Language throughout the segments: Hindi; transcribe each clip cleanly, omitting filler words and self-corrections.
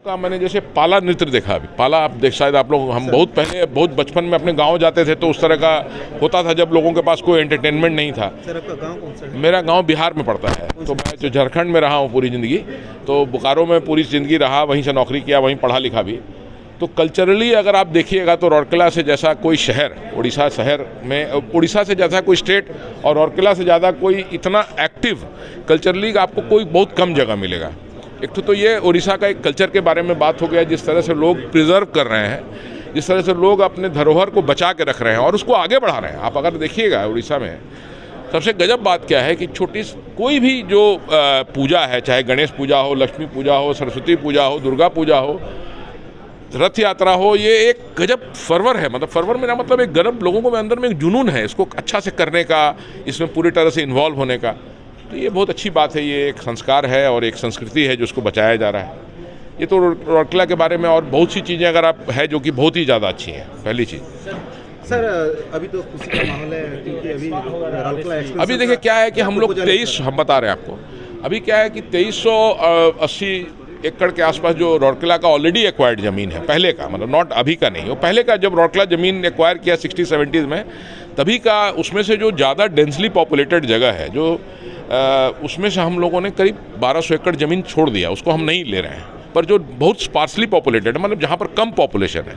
का मैंने जैसे पाला नृत्य देखा। अभी पाला आप देख, शायद आप लोग, हम बहुत पहले बहुत बचपन में अपने गांव जाते थे तो उस तरह का होता था जब लोगों के पास कोई एंटरटेनमेंट नहीं था। सर आपका गांव कौन सा है? मेरा गांव बिहार में पड़ता है, तो मैं जो झारखंड में रहा हूं पूरी ज़िंदगी, तो बोकारो में पूरी ज़िंदगी रहा, वहीं से नौकरी किया, वहीं पढ़ा लिखा भी। तो कल्चरली अगर आप देखिएगा तो राउरकेला से जैसा कोई शहर उड़ीसा शहर में, उड़ीसा से जैसा कोई स्टेट और राउरकेला से ज़्यादा कोई इतना एक्टिव कल्चरली आपको कोई बहुत कम जगह मिलेगा। एक तो ये उड़ीसा का एक कल्चर के बारे में बात हो गया, जिस तरह से लोग प्रिजर्व कर रहे हैं, जिस तरह से लोग अपने धरोहर को बचा के रख रहे हैं और उसको आगे बढ़ा रहे हैं। आप अगर देखिएगा उड़ीसा में सबसे गजब बात क्या है कि छोटी कोई भी जो पूजा है, चाहे गणेश पूजा हो, लक्ष्मी पूजा हो, सरस्वती पूजा हो, दुर्गा पूजा हो, रथ यात्रा हो, ये एक गजब फर्वर है। मतलब फर्वर मेरा मतलब एक गजब लोगों को अंदर में एक जुनून है इसको अच्छा से करने का, इसमें पूरी तरह से इन्वॉल्व होने का। तो ये बहुत अच्छी बात है, ये एक संस्कार है और एक संस्कृति है जिसको बचाया जा रहा है। ये तो राउरकेला के बारे में और बहुत सी चीज़ें अगर आप है जो कि बहुत ही ज़्यादा अच्छी हैं। पहली चीज़ सर अभी तो खुशी का माहौल है क्योंकि अभी राउरकेला एक्सप्रेस, अभी देखिए क्या है कि हम लोग 23, हम बता रहे हैं आपको, अभी क्या है कि 2380 एकड़ के आसपास जो राउरकेला का ऑलरेडी एक्वायर्ड ज़मीन है, पहले का, मतलब नॉट अभी का नहीं, वो पहले का जब राउरकेला ज़मीन एक्वायर किया 60-70s में, तभी का, उसमें से जो ज़्यादा डेंसली पॉपुलेटेड जगह है जो उसमें से हम लोगों ने करीब 1200 एकड़ ज़मीन छोड़ दिया, उसको हम नहीं ले रहे हैं। पर जो बहुत स्पार्सली पॉपुलेटेड है, मतलब जहाँ पर कम पॉपुलेशन है,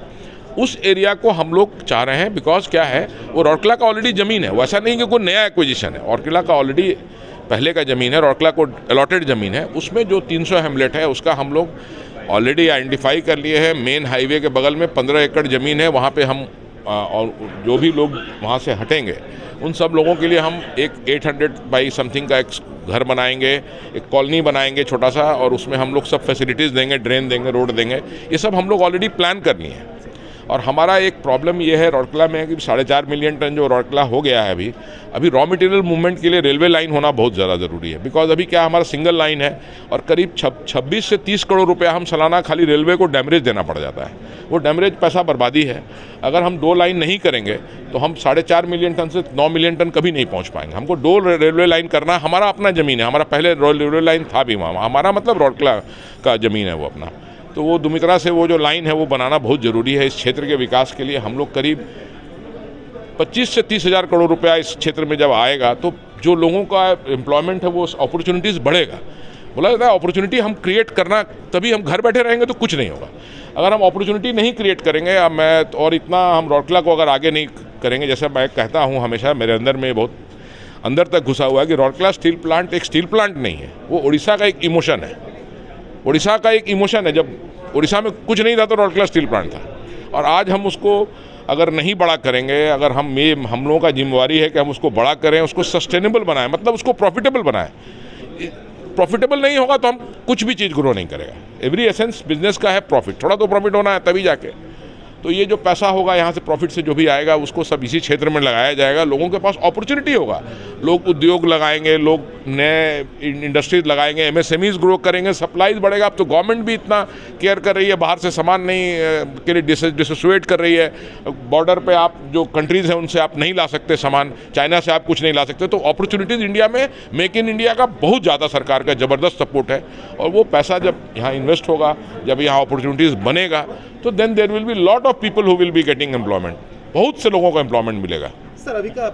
उस एरिया को हम लोग चाह रहे हैं। बिकॉज क्या है, वो राउरकेला का ऑलरेडी ज़मीन है, वैसा नहीं कि कोई नया एक्विजिशन है। राउरकेला का ऑलरेडी पहले का ज़मीन है, राउरकेला को अलॉटेड ज़मीन है, उसमें जो 300 हेमलेट है उसका हम लोग ऑलरेडी आइडेंटिफाई कर लिए हैं। मेन हाईवे के बगल में 15 एकड़ ज़मीन है, वहाँ पे हम और जो भी लोग वहाँ से हटेंगे उन सब लोगों के लिए हम एक 800 बाई समथिंग का एक घर बनाएंगे, एक कॉलोनी बनाएंगे छोटा सा, और उसमें हम लोग सब फैसिलिटीज़ देंगे, ड्रेन देंगे, रोड देंगे। ये सब हम लोग ऑलरेडी प्लान कर लिए हैं। और हमारा एक प्रॉब्लम ये है राउरकेला में कि 4.5 मिलियन टन जो राउरकेला हो गया है अभी रॉ मटेरियल मूवमेंट के लिए रेलवे लाइन होना बहुत ज़्यादा ज़रूरी है। बिकॉज अभी क्या हमारा सिंगल लाइन है और करीब 26 से 30 करोड़ रुपया हम सालाना खाली रेलवे को डैमरेज देना पड़ जाता है। वो डैमरेज पैसा बर्बादी है। अगर हम 2 लाइन नहीं करेंगे तो हम 4.5 मिलियन टन से 9 मिलियन टन कभी नहीं पहुँच पाएंगे। हमको 2 रेलवे लाइन करना, हमारा अपना ज़मीन है, हमारा पहले रेलवे लाइन था भी वहाँ, हमारा मतलब राउरकेला का ज़मीन है वो अपना। तो वो दुमित्रा से वो जो लाइन है वो बनाना बहुत ज़रूरी है इस क्षेत्र के विकास के लिए। हम लोग करीब 25 से 30 हज़ार करोड़ रुपया इस क्षेत्र में जब आएगा तो जो लोगों का एम्प्लॉयमेंट है वो अपॉर्चुनिटीज़ बढ़ेगा। बोला जाता है अपॉर्चुनिटी हम क्रिएट करना, तभी हम घर बैठे रहेंगे तो कुछ नहीं होगा। अगर हम अपॉर्चुनिटी नहीं क्रिएट करेंगे और इतना हम राउरकेला को अगर आगे नहीं करेंगे, जैसे मैं कहता हूँ हमेशा, मेरे अंदर में बहुत अंदर तक घुसा हुआ है कि राउरकेला स्टील प्लांट एक स्टील प्लांट नहीं है, वो उड़ीसा का एक इमोशन है। उड़ीसा का एक इमोशन है। जब उड़ीसा में कुछ नहीं था तो राउरकेला स्टील प्लांट था, और आज हम उसको अगर नहीं बड़ा करेंगे, अगर हम लोगों का जिम्मेवारी है कि हम उसको बड़ा करें, उसको सस्टेनेबल बनाएं, मतलब उसको प्रॉफिटेबल बनाएं। प्रॉफिटेबल नहीं होगा तो हम कुछ भी चीज़ ग्रो नहीं करेगा। एवरी एसेंस बिजनेस का है प्रॉफिट, थोड़ा तो प्रॉफिट होना है तभी जाके। तो ये जो पैसा होगा यहाँ से प्रॉफिट से जो भी आएगा उसको सब इसी क्षेत्र में लगाया जाएगा। लोगों के पास अपॉर्चुनिटी होगा, लोग उद्योग लगाएंगे, लोग नए इंडस्ट्रीज लगाएंगे, एमएसएमईज ग्रो करेंगे, सप्लाईज बढ़ेगा। अब तो गवर्नमेंट भी इतना केयर कर रही है, बाहर से सामान नहीं के लिए डिसोसिएट कर रही है। बॉर्डर पे आप जो कंट्रीज़ हैं उनसे आप नहीं ला सकते सामान, चाइना से आप कुछ नहीं ला सकते। तो अपॉर्चुनिटीज़ इंडिया में, मेक इन इंडिया का बहुत ज़्यादा सरकार का ज़बरदस्त सपोर्ट है। और वो पैसा जब यहाँ इन्वेस्ट होगा, जब यहाँ अपॉर्चुनिटीज़ बनेगा, तो then there will be lot of people who will be getting employment. बहुत से लोगों को एम्प्लॉयमेंट मिलेगा। सर अभी का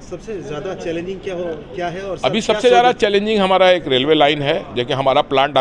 सबसे ज़्यादा चैलेंजिंग क्या है? और अभी सबसे ज़्यादा चैलेंजिंग हमारा एक रेलवे लाइन है, जो कि हमारा प्लांट